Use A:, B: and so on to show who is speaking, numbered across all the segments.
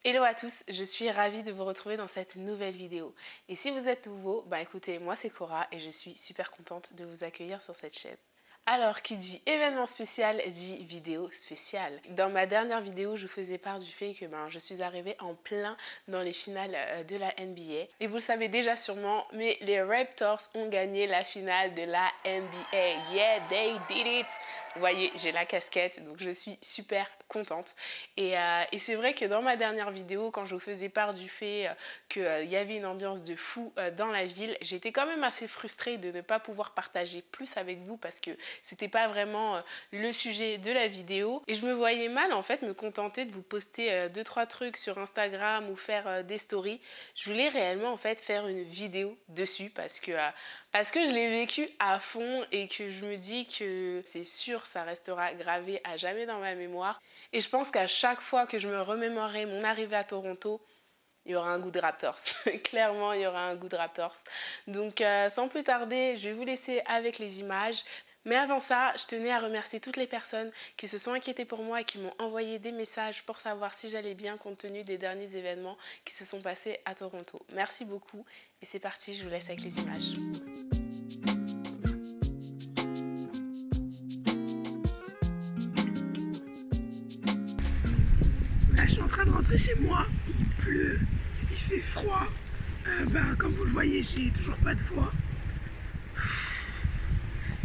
A: Hello à tous, je suis ravie de vous retrouver dans cette nouvelle vidéo. Et si vous êtes nouveau, écoutez, moi c'est Cora et je suis super contente de vous accueillir sur cette chaîne. Alors, qui dit événement spécial dit vidéo spéciale. Dans ma dernière vidéo, je vous faisais part du fait que je suis arrivée en plein dans les finales de la NBA. Et vous le savez déjà sûrement, mais les Raptors ont gagné la finale de la NBA. Yeah, they did it! Vous voyez, j'ai la casquette, donc je suis super contente. Et c'est vrai que dans ma dernière vidéo, quand je vous faisais part du fait qu'il y avait une ambiance de fou dans la ville, j'étais quand même assez frustrée de ne pas pouvoir partager plus avec vous parce que c'était pas vraiment le sujet de la vidéo. Et je me voyais mal en fait me contenter de vous poster 2-3 trucs sur Instagram ou faire des stories. Je voulais réellement en fait faire une vidéo dessus parce que je l'ai vécu à fond et que je me dis que c'est sûr ça restera gravé à jamais dans ma mémoire. Et je pense qu'à chaque fois que je me remémorerai mon arrivée à Toronto, il y aura un goût de Raptors. Clairement, il y aura un goût de Raptors. Donc, sans plus tarder, je vais vous laisser avec les images. Mais avant ça, je tenais à remercier toutes les personnes qui se sont inquiétées pour moi et qui m'ont envoyé des messages pour savoir si j'allais bien compte tenu des derniers événements qui se sont passés à Toronto. Merci beaucoup et c'est parti, je vous laisse avec les images.
B: Là, je suis en train de rentrer chez moi. Il pleut, il fait froid. Comme vous le voyez, j'ai toujours pas de voix.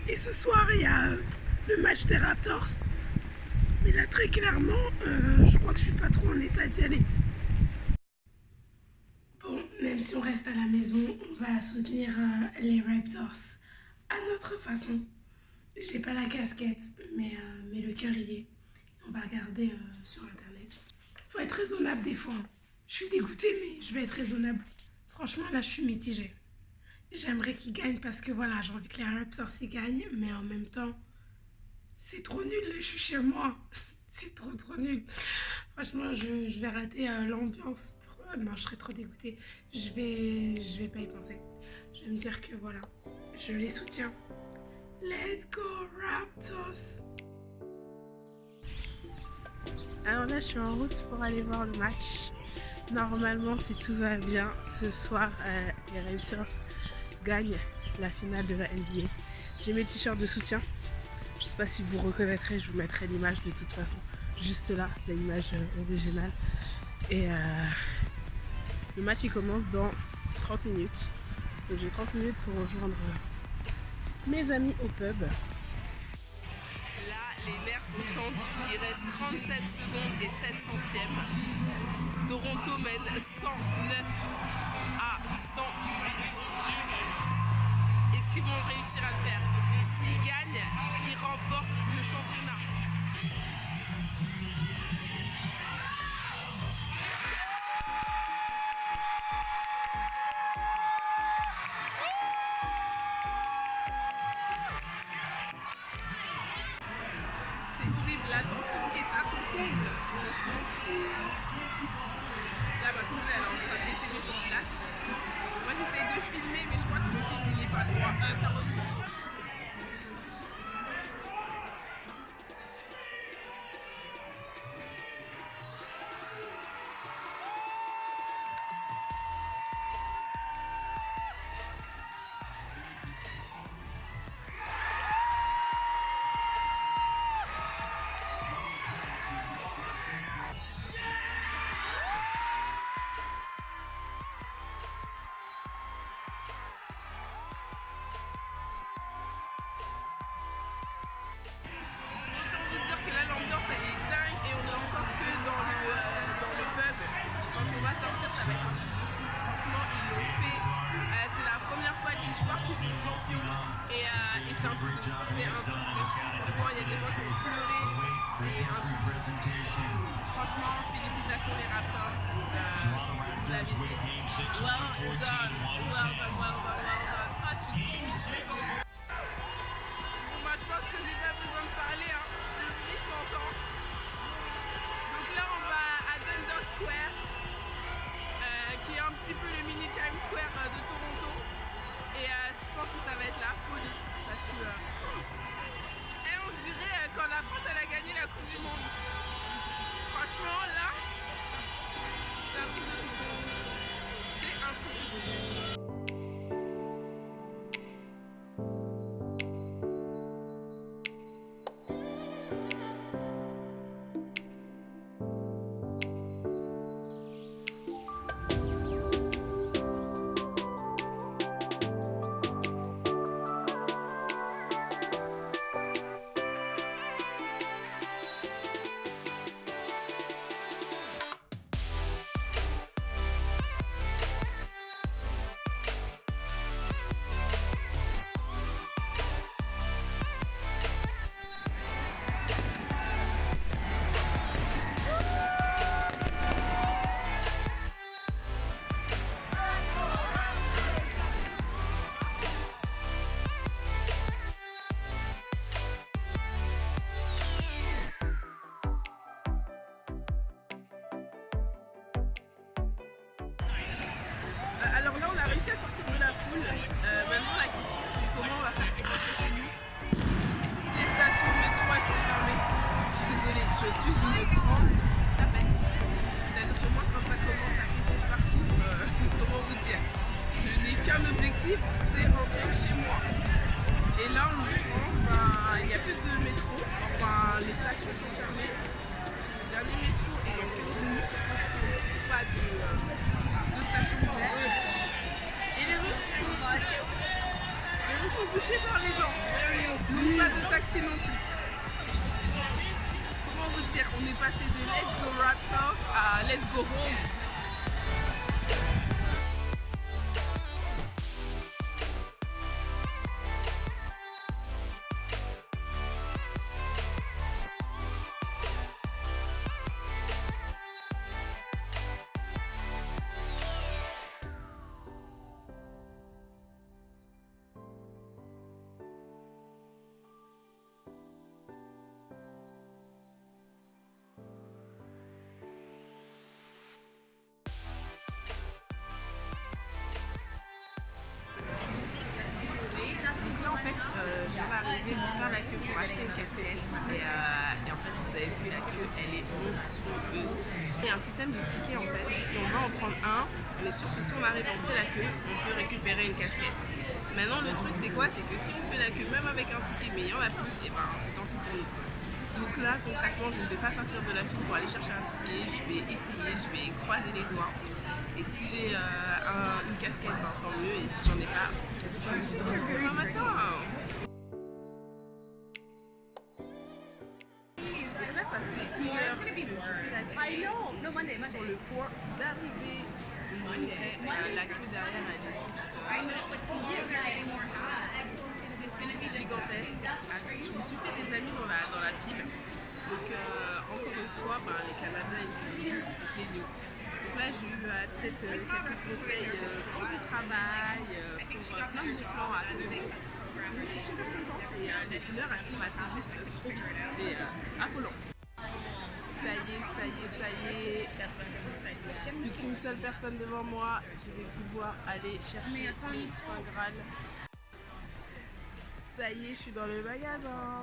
B: Et ce soir, il y a le match des Raptors. Mais là, très clairement, je crois que je suis pas trop en état d'y aller. Bon, même si on reste à la maison, on va soutenir les Raptors à notre façon. J'ai pas la casquette, mais le cœur y est. On va regarder sur internet. Faut être raisonnable des fois. Je suis dégoûtée, mais je vais être raisonnable. Franchement, là, je suis mitigée. J'aimerais qu'ils gagnent parce que voilà, j'ai envie que les Raptors y gagnent, mais en même temps, c'est trop nul, je suis chez moi. C'est trop nul. Franchement, je vais rater l'ambiance. Non, je serais trop dégoûtée. Je vais pas y penser. Je vais me dire que voilà, je les soutiens. Let's go Raptors! Alors là, je suis en route pour aller voir le match. Normalement, si tout va bien, ce soir, les Raptors gagnent la finale de la NBA. J'ai mes t-shirts de soutien. Je sais pas si vous reconnaîtrez, je vous mettrai l'image de toute façon. Juste là, l'image originale. Et le match, il commence dans 30 minutes. Donc j'ai 30 minutes pour rejoindre mes amis au pub. Là, les nerfs sont tendus. Il reste 37 secondes et 7 centièmes. Toronto mène 109 à 108. Est-ce qu'ils vont réussir à le faire? S'ils gagnent, ils remportent le championnat. C'est horrible, la tension est à son comble. Franchement, c'est... Là, ma cousine, elle est en train de décéder sur place. Moi, j'essaie de filmer, mais je crois que le film, il n'est pas droit. Ça rebouche. Et c'est un truc de fou, franchement il y a des gens qui ont pleuré, c'est un truc de fou. Franchement félicitations les Raptors, vous l'avez fait. Well done. Ah, je suis trop contente. Bon je pense que j'ai pas besoin de parler, le bruit s'entend. Donc là on va à Dundas Square, qui est un petit peu le mini Times Square de Toronto. Et je pense que ça va être la folie parce que on dirait quand la France elle a gagné la Coupe du Monde. Franchement là,
A: réussi à sortir de la foule. Maintenant la question c'est comment on va faire pour rentrer chez nous. Les stations de métro elles sont fermées. Je suis désolée, je suis une grande tapette. C'est-à-dire que moi quand ça commence à péter de partout, comment vous dire, je n'ai qu'un objectif, c'est rentrer chez moi. Et là en l'occurrence, il n'y a plus de métro, enfin les stations sont fermées. Le dernier métro est dans 15 minutes, sauf qu'on ne trouve pas de station ouvertes. Et les rues sont bouchées par les gens. Donc pas de taxi non plus. Comment vous dire, on est passé de Let's Go Raptors à Let's Go Home. Je viens d'arriver pour faire la queue pour acheter une casquette et en fait vous avez vu la queue elle est monstrueuse. Il y a un système de tickets en fait, si on veut en prendre un, on est sûr que si on arrive à en faire la queue, on peut récupérer une casquette. Maintenant le truc c'est quoi? C'est que si on fait la queue même avec un ticket mais il n'y en a plus, et ben c'est tant pis pour nous. Donc là concrètement je ne vais pas sortir de la file pour aller chercher un ticket, je vais essayer, je vais croiser les doigts. Et si j'ai une casquette, ben, tant mieux, et si j'en ai pas, je suis de retour demain matin. Donc là, ça fait 1 heure que je fais la queue sur le point d'arriver. La queue derrière, elle est juste gigantesque. Je me suis fait des amis dans la file. Donc encore une fois, les Canadiens ils sont juste géniaux. Donc là j'ai eu peut-être quelques conseils pour du travail, pour plein de plans à trouver. Je suis super contente et les 1 heure elles sont passées juste trop vite et affolant. Ça y est. Plus qu'une seule personne devant moi, je vais pouvoir aller chercher le Saint Graal. Ça y est, je suis dans le magasin.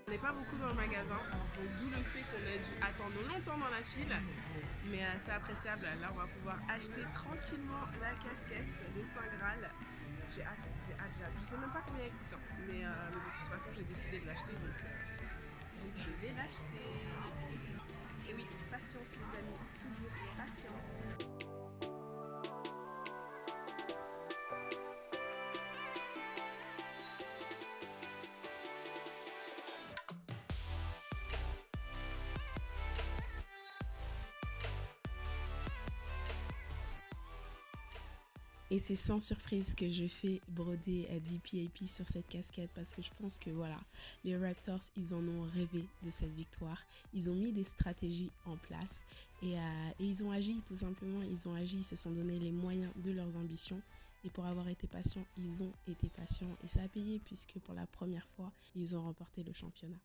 A: On n'est pas beaucoup dans le magasin, donc d'où le fait qu'on a dû attendre longtemps dans la file, mais c'est appréciable. Là, on va pouvoir acheter tranquillement la casquette, le Saint Graal. J'ai hâte. Je sais même pas combien elle coûte, mais de toute façon, j'ai décidé de l'acheter, donc je vais l'acheter. Et oui, patience les amis, toujours patience. Et c'est sans surprise que je fais broder à DPAP sur cette casquette parce que je pense que voilà, les Raptors, ils en ont rêvé de cette victoire. Ils ont mis des stratégies en place et ils ont agi tout simplement. Ils ont agi, ils se sont donné les moyens de leurs ambitions. Et pour avoir été patients, ils ont été patients. Et ça a payé puisque pour la première fois, ils ont remporté le championnat.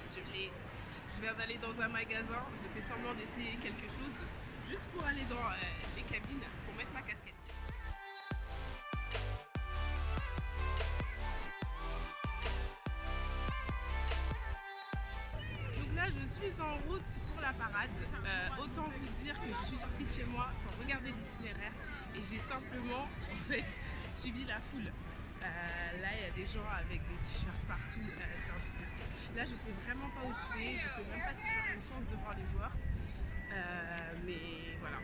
A: Je viens d'aller dans un magasin, j'ai fait semblant d'essayer quelque chose juste pour aller dans les cabines pour mettre ma casquette. Donc là je suis en route pour la parade. Autant vous dire que je suis sortie de chez moi sans regarder l'itinéraire et j'ai simplement en fait suivi la foule. Là il y a des gens avec des t-shirts partout, c'est un truc de fou. Là je sais vraiment pas où je vais, je sais même pas si j'aurai une chance de voir les joueurs, mais voilà.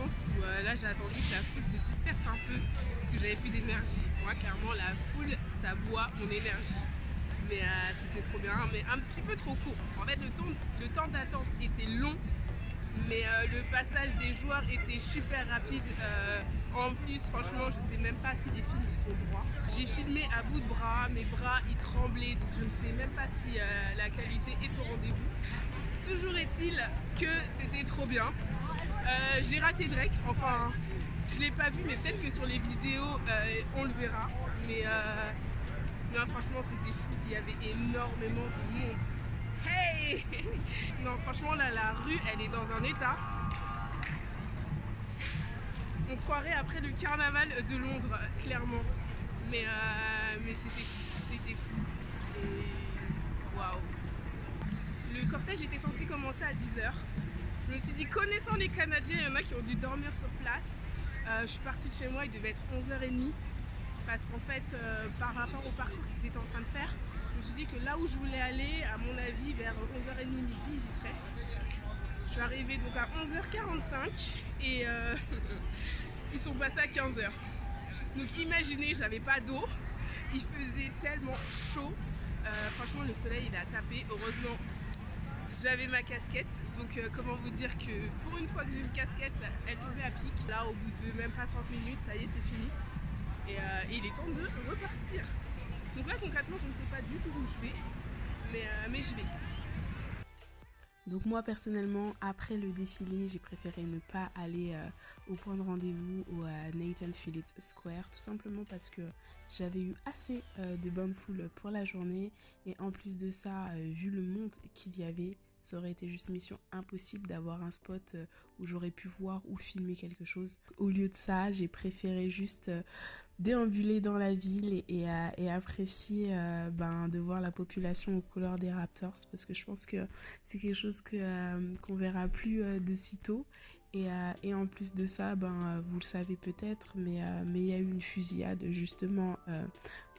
A: sens où là j'ai attendu que la foule se disperse un peu parce que j'avais plus d'énergie. Moi clairement la foule ça boit mon énergie. Mais c'était trop bien, mais un petit peu trop court. En fait le temps d'attente était long, mais le passage des joueurs était super rapide. En plus franchement je sais même pas si les films ils sont droits. J'ai filmé à bout de bras, mes bras ils tremblaient, donc je ne sais même pas si la qualité est au rendez-vous. Toujours est-il que c'était trop bien. J'ai raté Drake, enfin je l'ai pas vu mais peut-être que sur les vidéos on le verra. Mais non, franchement c'était fou, il y avait énormément de monde. Hey! Non franchement là la rue elle est dans un état. On se croirait après le carnaval de Londres, clairement. Mais c'était fou. Et waouh! Le cortège était censé commencer à 10 h. Je me suis dit, connaissant les Canadiens, il y en a qui ont dû dormir sur place. Je suis partie de chez moi, il devait être 11 h 30. Parce qu'en fait, par rapport au parcours qu'ils étaient en train de faire, je me suis dit que là où je voulais aller, à mon avis, vers 11 h 30 midi, ils y seraient. Je suis arrivée donc à 11 h 45 et ils sont passés à 15 h. Donc imaginez, j'avais pas d'eau, il faisait tellement chaud. Franchement, le soleil il a tapé. Heureusement, j'avais ma casquette. Donc comment vous dire que pour une fois que j'ai une casquette, elle tombait à pic. Là, au bout de même pas 30 minutes, ça y est, c'est fini. Et il est temps de repartir. Donc là, concrètement, je ne sais pas du tout où je vais, mais j'y vais. Donc moi personnellement, après le défilé, j'ai préféré ne pas aller au point de rendez-vous au Nathan Phillips Square, tout simplement parce que j'avais eu assez de bonne foule pour la journée et en plus de ça, vu le monde qu'il y avait, ça aurait été juste mission impossible d'avoir un spot où j'aurais pu voir ou filmer quelque chose. Au lieu de ça, j'ai préféré juste déambuler dans la ville et apprécier de voir la population aux couleurs des Raptors parce que je pense que c'est quelque chose qu'on verra plus de sitôt. Et en plus de ça, vous le savez peut-être, mais il y a eu une fusillade justement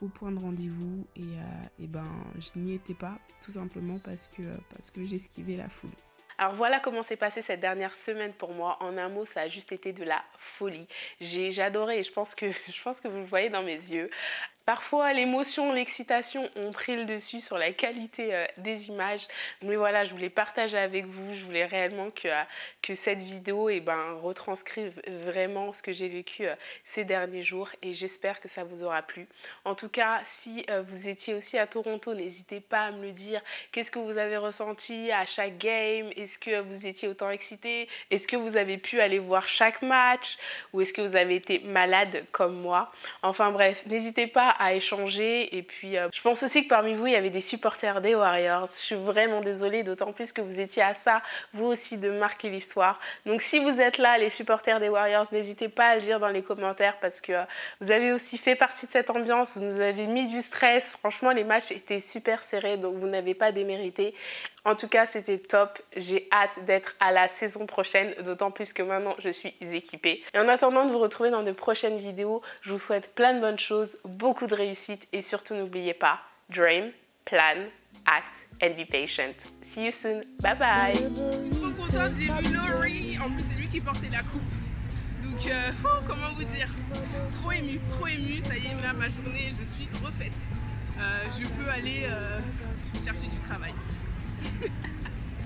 A: au point de rendez-vous et je n'y étais pas tout simplement parce que j'esquivais la foule. Alors voilà comment s'est passée cette dernière semaine pour moi. En un mot, ça a juste été de la folie. J'ai adoré et je pense que vous le voyez dans mes yeux. Parfois, l'émotion, l'excitation ont pris le dessus sur la qualité des images. Mais voilà, je voulais partager avec vous. Je voulais réellement que cette vidéo retranscrive vraiment ce que j'ai vécu ces derniers jours. Et j'espère que ça vous aura plu. En tout cas, si vous étiez aussi à Toronto, n'hésitez pas à me le dire. Qu'est-ce que vous avez ressenti à chaque game? Est-ce que vous étiez autant excité? Est-ce que vous avez pu aller voir chaque match? Ou est-ce que vous avez été malade comme moi? Enfin bref, n'hésitez pas à échanger et puis je pense aussi que parmi vous il y avait des supporters des Warriors. Je suis vraiment désolée, d'autant plus que vous étiez à ça vous aussi de marquer l'histoire. Donc si vous êtes là les supporters des Warriors, n'hésitez pas à le dire dans les commentaires parce que vous avez aussi fait partie de cette ambiance, vous nous avez mis du stress. Franchement les matchs étaient super serrés donc vous n'avez pas démérité. En tout cas, c'était top. J'ai hâte d'être à la saison prochaine, d'autant plus que maintenant, je suis équipée. Et en attendant de vous retrouver dans de prochaines vidéos, je vous souhaite plein de bonnes choses, beaucoup de réussite et surtout n'oubliez pas, dream, plan, act and be patient. See you soon. Bye bye. Je suis trop contente, j'ai vu Laurie. En plus, c'est lui qui portait la coupe. Donc, comment vous dire, trop émue. Ça y est, là, ma journée, je suis refaite. Je peux aller chercher du travail.